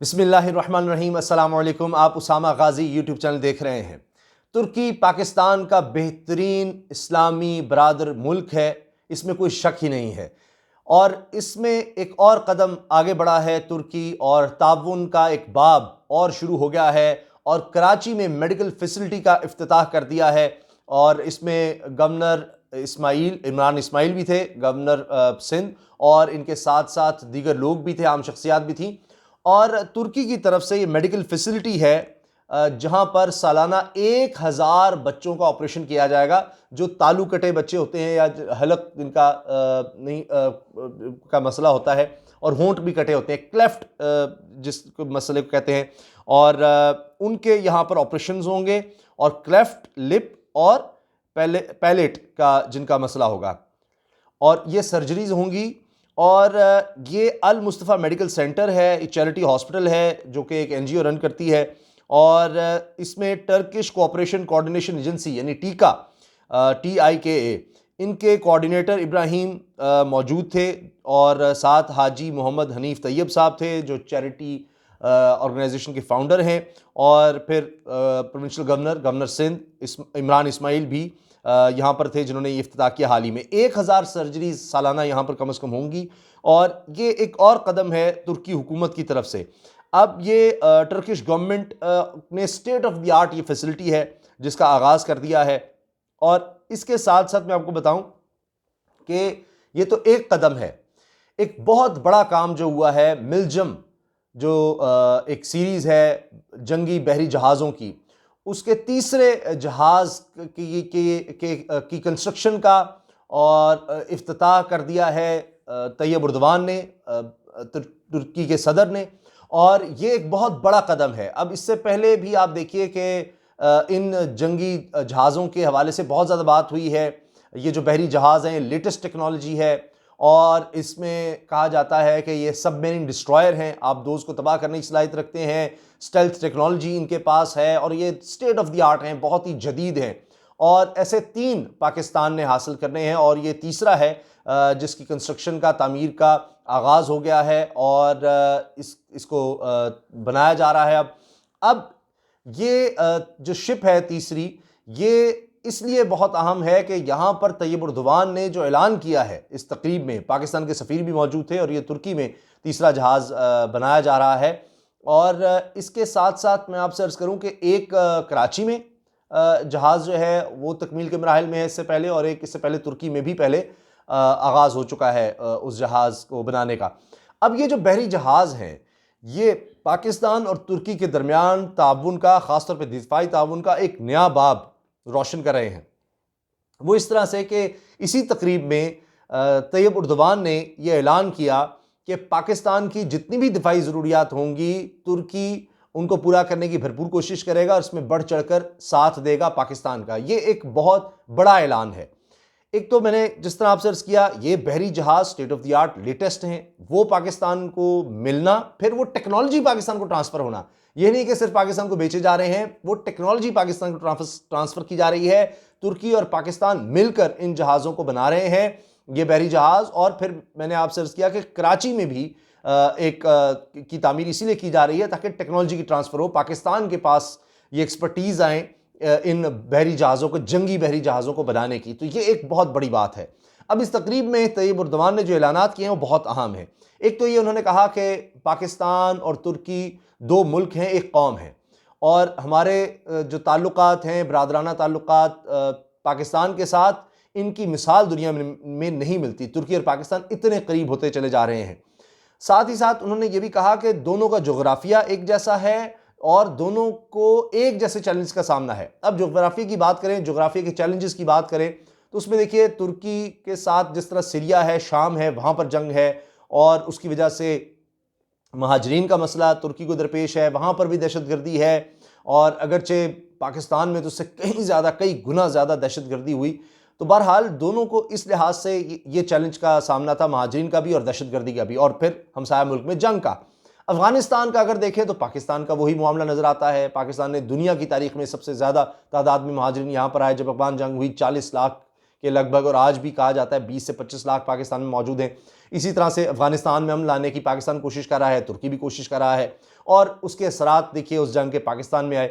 बिस्मिल्लाहिर्रहमानिर्रहीम। अस्सलाम वालेकुम। आप उसामा गाजी यूट्यूब चैनल देख रहे हैं। तुर्की पाकिस्तान का बेहतरीन इस्लामी बरादर मुल्क है, इसमें कोई शक ही नहीं है। और इसमें एक और कदम आगे बढ़ा है तुर्की, और ताउन का एक बाब और शुरू हो गया है, और कराची में मेडिकल फैसिलिटी का इफ्तिताह कर दिया है। और इसमें गवर्नर इमरान इस्माइल भी थे, गवर्नर सिंध, और इनके साथ साथ दीगर लोग भी थे, आम शख्सियात भी थी। और तुर्की की तरफ से ये मेडिकल फैसिलिटी है जहां पर सालाना 1000 बच्चों का ऑपरेशन किया जाएगा। जो तालू कटे बच्चे होते हैं या हलक जिनका नहीं का मसला होता है, और होंठ भी कटे होते हैं, क्लेफ्ट जिस मसले को कहते हैं, और उनके यहाँ पर ऑपरेशन होंगे। और क्लेफ्ट लिप और पैलेट का जिनका मसला होगा, और ये सर्जरीज होंगी। और ये अल मुस्तफ़ा मेडिकल सेंटर है, एक चैरिटी हॉस्पिटल है जो कि एक एनजीओ रन करती है। और इसमें टर्किश कोऑपरेशन कोऑर्डिनेशन एजेंसी यानी TIKA, इनके कोऑर्डिनेटर इब्राहिम मौजूद थे, और साथ हाजी मोहम्मद हनीफ तैयब साहब थे जो चैरिटी ऑर्गेनाइजेशन के फाउंडर हैं। और फिर प्रोविंशियल गवर्नर सिंध इमरान इस्माइल भी यहाँ पर थे, जिन्होंने ये इफ्तिताह किया हाल ही में। 1000 सर्जरीज सालाना यहाँ पर कम से कम होंगी, और ये एक और कदम है तुर्की हुकूमत की तरफ से। अब ये टर्किश गवर्नमेंट ने स्टेट ऑफ द आर्ट ये फैसिलिटी है जिसका आगाज़ कर दिया है। और इसके साथ साथ मैं आपको बताऊं कि ये तो एक कदम है। एक बहुत बड़ा काम जो हुआ है, मिलजम जो एक सीरीज़ है जंगी बहरी जहाज़ों की, उसके तीसरे जहाज़ की कंस्ट्रक्शन का और इफ्तिताह कर दिया है तैयब उर्दवान ने, तुर्की के सदर ने। और ये एक बहुत बड़ा कदम है। अब इससे पहले भी आप देखिए कि इन जंगी जहाज़ों के हवाले से बहुत ज़्यादा बात हुई है। ये जो बहरी जहाज़ हैं, लेटेस्ट टेक्नोलॉजी है, और इसमें कहा जाता है कि ये सबमरीन डिस्ट्रॉयर हैं, आप दोस्त को तबाह करने की सलाहियत रखते हैं। स्टेल्थ टेक्नोलॉजी इनके पास है, और ये स्टेट ऑफ द आर्ट हैं, बहुत ही जदीद हैं। और ऐसे 3 पाकिस्तान ने हासिल करने हैं, और ये तीसरा है जिसकी कंस्ट्रक्शन का, तामीर का आगाज़ हो गया है, और इसको बनाया जा रहा है। अब ये जो शिप है तीसरी, ये इसलिए बहुत अहम है कि यहाँ पर तैयब उर्दवान ने जो ऐलान किया है इस तकरीब में, पाकिस्तान के सफ़ीर भी मौजूद थे, और ये तुर्की में तीसरा जहाज़ बनाया जा रहा है। और इसके साथ साथ मैं आपसे अर्ज़ करूँ कि एक कराची में जहाज़ जो है वो तकमील के मराहिल में है इससे पहले, और एक इससे पहले तुर्की में भी पहले आगाज़ हो चुका है उस जहाज़ को बनाने का। अब ये जो बहरी जहाज़ हैं, ये पाकिस्तान और तुर्की के दरमियान ताउन का, ख़ासतौर पर दिफाई ताउन का एक नया बाब रोशन कर रहे हैं। वो इस तरह से कि इसी तकरीब में तैयब उर्दवान ने यह ऐलान किया कि पाकिस्तान की जितनी भी दिफाई ज़रूरियात होंगी, तुर्की उनको पूरा करने की भरपूर कोशिश करेगा, और इसमें बढ़ चढ़कर साथ देगा पाकिस्तान का। ये एक बहुत बड़ा ऐलान है। एक तो मैंने जिस तरह आपसे अर्ज़ किया, ये बहरी जहाज़ state of the art latest हैं, वो पाकिस्तान को मिलना, फिर वो टेक्नोलॉजी पाकिस्तान को ट्रांसफ़र होना। ये नहीं कि सिर्फ पाकिस्तान को बेचे जा रहे हैं, वो टेक्नोलॉजी पाकिस्तान को ट्रांसफ़र की जा रही है। तुर्की और पाकिस्तान मिलकर इन जहाज़ों को बना रहे हैं, ये बहरी जहाज़। और फिर मैंने आपसे अर्ज़ किया कि कराची में भी एक की तामीर इसीलिए की जा रही है ताकि टेक्नोलॉजी की ट्रांसफ़र हो, पाकिस्तान के पास ये एक्सपर्टीज़ आए इन बहरी जहाज़ों को, जंगी बहरी जहाज़ों को बनाने की। तो ये एक बहुत बड़ी बात है। अब इस तकरीब में तैयब उर्दवान ने जो ऐलानात किए हैं वो बहुत अहम है। एक तो ये उन्होंने कहा कि पाकिस्तान और तुर्की 2 मुल्क हैं, एक कौम है, और हमारे जो ताल्लुकात हैं, बरादराना ताल्लुकात पाकिस्तान के साथ, इनकी मिसाल दुनिया में नहीं मिलती। तुर्की और पाकिस्तान इतने करीब होते चले जा रहे हैं। साथ ही साथ उन्होंने ये भी कहा कि दोनों का जोग्राफिया एक जैसा है, और दोनों को एक जैसे चैलेंज का सामना है। अब जोग्राफी की बात करें, जोग्राफी के चैलेंजेस की बात करें, तो उसमें देखिए तुर्की के साथ जिस तरह सीरिया है, शाम है, वहाँ पर जंग है, और उसकी वजह से महाजरीन का मसला तुर्की को दरपेश है, वहाँ पर भी दहशतगर्दी है। और अगरचे पाकिस्तान में तो उससे कहीं ज़्यादा, कई गुना ज़्यादा दहशतगर्दी हुई। तो बहरहाल दोनों को इस लिहाज से ये चैलेंज का सामना था, महाजरीन का भी और दहशतगर्दी का भी, और फिर हमसाया मुल्क में जंग का। अफगानिस्तान का अगर देखें तो पाकिस्तान का वही मामला नज़र आता है। पाकिस्तान ने दुनिया की तारीख में सबसे ज़्यादा तादाद में महाजरीन यहाँ पर आए। जब अफगान जंग हुई, 40 लाख के लगभग, और आज भी कहा जाता है 20 से 25 लाख पाकिस्तान में मौजूद हैं। इसी तरह से अफगानिस्तान में अमन लाने की पाकिस्तान कोशिश कर रहा है, तुर्की भी कोशिश कर रहा है, और उसके असरात देखिए उस जंग के पाकिस्तान में आए।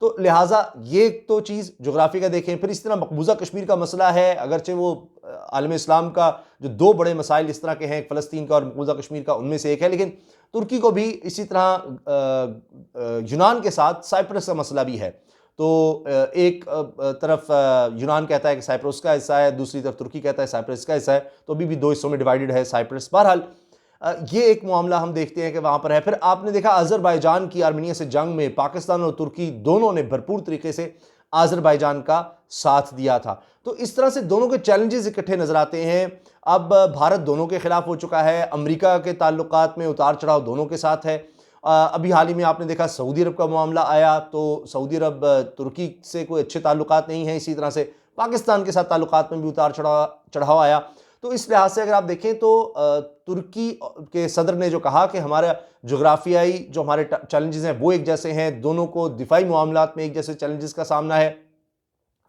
तो लिहाजा ये तो चीज़ जोग्राफी का देखें। फिर इस तरह मकबूजा कश्मीर का मसला है, अगरचे वो आलम इस्लाम का जो दो बड़े मसाइल इस तरह के हैं, फ़लस्तीन का और मकबूजा कश्मीर का, उनमें से एक है, लेकिन तुर्की को भी इसी तरह यूनान के साथ साइप्रस का मसला भी है। तो एक तरफ यूनान कहता है कि साइप्रस का हिस्सा है, दूसरी तरफ तुर्की कहता है साइप्रस का हिस्सा है, तो अभी भी दो हिस्सों में डिवाइडेड है साइप्रस। बहरहाल ये एक मामला हम देखते हैं कि वहाँ पर है। फिर आपने देखा अज़रबैजान की आर्मीनिया से जंग में पाकिस्तान और तुर्की दोनों ने भरपूर तरीके से अज़रबैजान का साथ दिया था। तो इस तरह से दोनों के चैलेंजेस इकट्ठे नजर आते हैं। अब भारत दोनों के खिलाफ हो चुका है, अमेरिका के ताल्लुकात में उतार चढ़ाव दोनों के साथ है। अभी हाल ही में आपने देखा सऊदी अरब का मामला आया, तो सऊदी अरब तुर्की से कोई अच्छे ताल्लुकात नहीं है, इसी तरह से पाकिस्तान के साथ ताल्लुकात में भी उतार चढ़ाव आया। तो इस लिहाज से अगर आप देखें तो तुर्की के सदर ने जो कहा कि हमारा जोग्राफियाई जो हमारे चैलेंजेस हैं वो एक जैसे हैं, दोनों को दिफाई मामलात में एक जैसे चैलेंजेस का सामना है।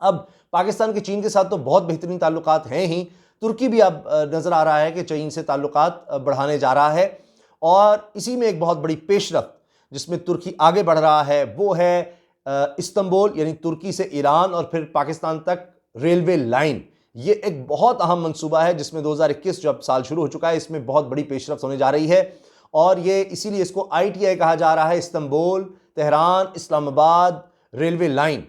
अब पाकिस्तान के चीन के साथ तो बहुत बेहतरीन ताल्लुकात हैं ही, तुर्की भी अब नज़र आ रहा है कि चीन से ताल्लुकात बढ़ाने जा रहा है, और इसी में एक बहुत बड़ी पेशरफ्त जिसमें तुर्की आगे बढ़ रहा है वो है इस्तांबुल, यानी तुर्की से ईरान और फिर पाकिस्तान तक रेलवे लाइन। ये एक बहुत अहम मंसूबा है जिसमें 2021 जो अब साल शुरू हो चुका है, इसमें बहुत बड़ी पेशरफ्त होने जा रही है, और ये इसीलिए इसको ITI कहा जा रहा है, Istanbul Tehran Islamabad railway line.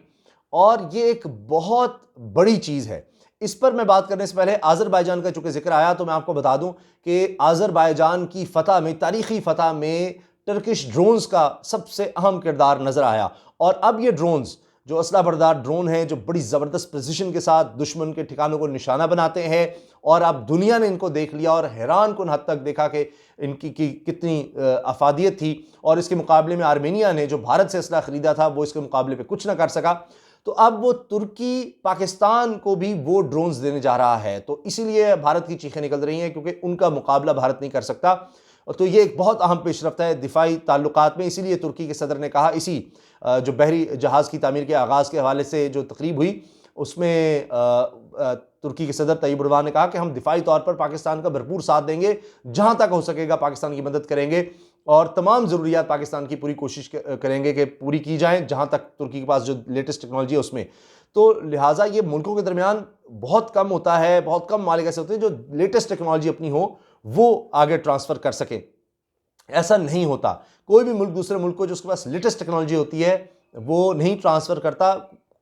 और ये एक बहुत बड़ी चीज़ है। इस पर मैं बात करने से पहले अज़रबैजान का चूंकि जिक्र आया तो मैं आपको बता दूं कि अज़रबैजान की फतह में, तारीखी फतह में टर्किश ड्रोन्स का सबसे अहम किरदार नजर आया। और अब ये ड्रोन्स जो असला बरदार ड्रोन हैं, जो बड़ी ज़बरदस्त प्रिसिशन के साथ दुश्मन के ठिकानों को निशाना बनाते हैं, और अब दुनिया ने इनको देख लिया और हैरान कुन हद तक देखा कि इनकी कितनी अफादियत थी, और इसके मुकाबले में आर्मेनिया ने जो भारत से असला ख़रीदा था वो इसके मुकाबले पे कुछ ना कर सका। तो अब वो तुर्की पाकिस्तान को भी वो ड्रोन्स देने जा रहा है, तो इसीलिए भारत की चीखें निकल रही हैं, क्योंकि उनका मुकाबला भारत नहीं कर सकता। तो ये एक बहुत अहम पेशरफ्त है दिफाई ताल्लुकात में। इसीलिए तुर्की के सदर ने कहा, इसी जो बहरी जहाज़ की तामीर के आगाज़ के हवाले से जो तकरीब हुई उसमें तुर्की के सदर तैयब एर्दोगान ने कहा कि हम दिफाई तौर पर पाकिस्तान का भरपूर साथ देंगे, जहाँ तक हो सकेगा पाकिस्तान की मदद करेंगे, और तमाम ज़रूरियात पाकिस्तान की पूरी कोशिश करेंगे कि पूरी की जाएँ, जहाँ तक तुर्की के पास जो लेटेस्ट टेक्नोलॉजी है उसमें। तो लिहाजा ये मुल्कों के दरमियान बहुत कम होता है, बहुत कम मालिक ऐसे होते हैं जो लेटेस्ट टेक्नोलॉजी अपनी हो वो आगे ट्रांसफ़र कर सकें। ऐसा नहीं होता, कोई भी मुल्क दूसरे मुल्क को जो उसके पास लेटेस्ट टेक्नोलॉजी होती है वो नहीं ट्रांसफ़र करता,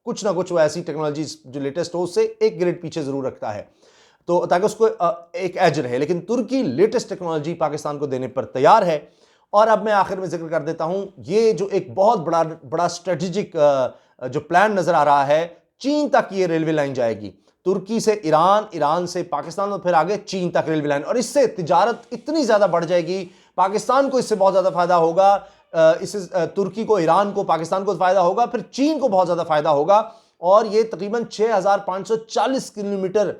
कुछ ना कुछ वो ऐसी टेक्नोलॉजी जो लेटेस्ट हो उससे एक ग्रेड पीछे ज़रूर रखता है, तो ताकि उसको एक एज रहे। लेकिन तुर्की लेटेस्ट टेक्नोलॉजी पाकिस्तान को देने पर तैयार है। और अब मैं आखिर में जिक्र कर देता हूं, ये जो एक बहुत बड़ा स्ट्रेटेजिक जो प्लान नज़र आ रहा है, चीन तक ये रेलवे लाइन जाएगी, तुर्की से ईरान, ईरान से पाकिस्तान और फिर आगे चीन तक रेलवे लाइन, और इससे तिजारत इतनी ज़्यादा बढ़ जाएगी, पाकिस्तान को इससे बहुत ज़्यादा फ़ायदा होगा, इससे तुर्की को, ईरान को, पाकिस्तान को फ़ायदा होगा, फिर चीन को बहुत ज़्यादा फ़ायदा होगा। और ये तकरीबन 6540 किलोमीटर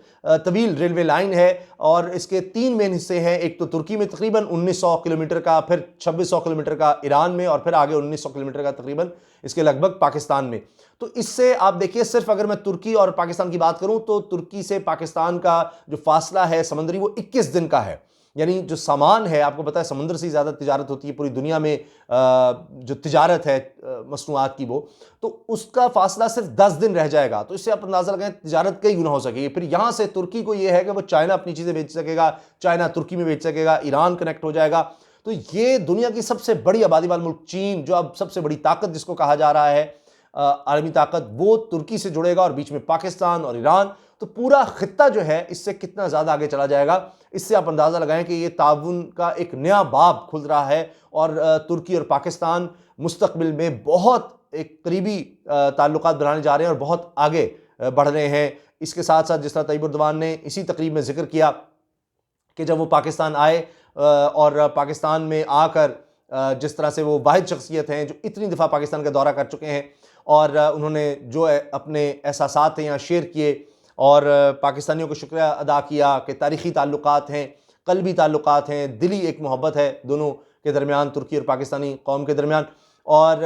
तवील रेलवे लाइन है, और इसके 3 मेन हिस्से हैं। एक तो तुर्की में तकरीबन 1900 किलोमीटर का, फिर 2600 किलोमीटर का ईरान में, और फिर आगे 1900 किलोमीटर का तकरीबन इसके लगभग पाकिस्तान में। तो इससे आप देखिए, सिर्फ अगर मैं तुर्की और पाकिस्तान की बात करूं तो तुर्की से पाकिस्तान का जो फासला है समुद्री वो 21 दिन का है। यानी जो सामान है, आपको पता है समुद्र से ज़्यादा तिजारत होती है पूरी दुनिया में, जो तिजारत है मसनूआत की, वो तो उसका फासला सिर्फ 10 दिन रह जाएगा। तो इससे आप अंदाज़ा लगाएं तिजारत कई गुना हो सकेगी। फिर यहाँ से तुर्की को ये है कि वो चाइना अपनी चीज़ें बेच सकेगा, चाइना तुर्की में बेच सकेगा, ईरान कनेक्ट हो जाएगा। तो ये दुनिया की सबसे बड़ी आबादी वाला मुल्क चीन, जो अब सबसे बड़ी ताकत जिसको कहा जा रहा है आलमी ताकत, वो तुर्की से जुड़ेगा, और बीच में पाकिस्तान और ईरान। तो पूरा खित्ता जो है इससे कितना ज़्यादा आगे चला जाएगा, इससे आप अंदाज़ा लगाएं कि ये ताउन का एक नया बाब खुल रहा है, और तुर्की और पाकिस्तान मुस्तकबिल में बहुत एक करीबी ताल्लुकात बनाने जा रहे हैं और बहुत आगे बढ़ रहे हैं। इसके साथ साथ जिस तरह तैयब एर्दोगान ने इसी तकरीब में जिक्र किया कि जब वो पाकिस्तान आए और पाकिस्तान में आकर जिस तरह से वो वाहिद शख्सियत हैं जो इतनी दफ़ा पाकिस्तान का दौरा कर चुके हैं, और उन्होंने जो अपने एहसासात हैं यहाँ शेयर किए, और पाकिस्तानियों को शुक्रिया अदा किया कि तारीख़ी ताल्लुकात हैं, क़ल्बी ताल्लुकात हैं, दिली एक मोहब्बत है दोनों के दरमियान, तुर्की और पाकिस्तानी कौम के दरमियान। और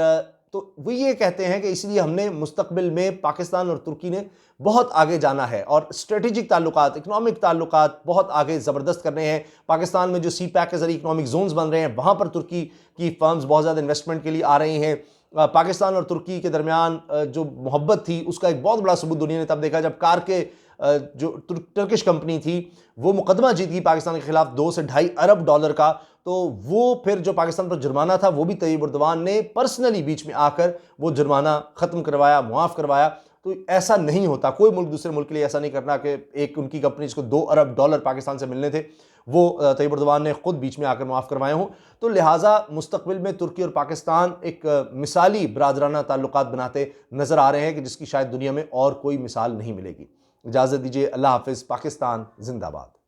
तो वो ये कहते हैं कि इसलिए हमने मुस्तकबिल में पाकिस्तान और तुर्की ने बहुत आगे जाना है और स्ट्रेटेजिक ताल्लुकात, इकनॉमिक ताल्लुकात बहुत आगे ज़बरदस्त करने हैं। पाकिस्तान में जो सी पैक के ज़रिए इकनॉमिक जोन्स बन रहे हैं, वहाँ पर तुर्की की फर्म्स बहुत ज़्यादा इन्वेस्टमेंट के लिए आ रही हैं। पाकिस्तान और तुर्की के दरमियान जो मोहब्बत थी उसका एक बहुत बड़ा सबूत दुनिया ने तब देखा जब कार के जो टर्किश कंपनी थी वो मुकदमा जीत गई पाकिस्तान के खिलाफ 2 से ढाई अरब डॉलर का। तो वो फिर जो पाकिस्तान पर जुर्माना था वो भी तैयब उर्दवान ने पर्सनली बीच में आकर वो जुर्माना ख़त्म करवाया, मुआफ़ करवाया। तो ऐसा नहीं होता, कोई मुल्क दूसरे मुल्क के लिए ऐसा नहीं करना कि एक उनकी कंपनी जिसको 2 अरब डॉलर पाकिस्तान से मिलने थे वो तैयब उर्दवान ने खुद बीच में आकर मुआफ़ करवाए हों। तो लिहाजा मुस्तकबिल में तुर्की और पाकिस्तान एक मिसाली बरादराना ताल्लुकात बनाते नज़र आ रहे हैं कि जिसकी शायद दुनिया में और कोई मिसाल नहीं मिलेगी। इजाज़त दीजिए, अल्लाह हाफ़िज़। पाकिस्तान जिंदाबाद।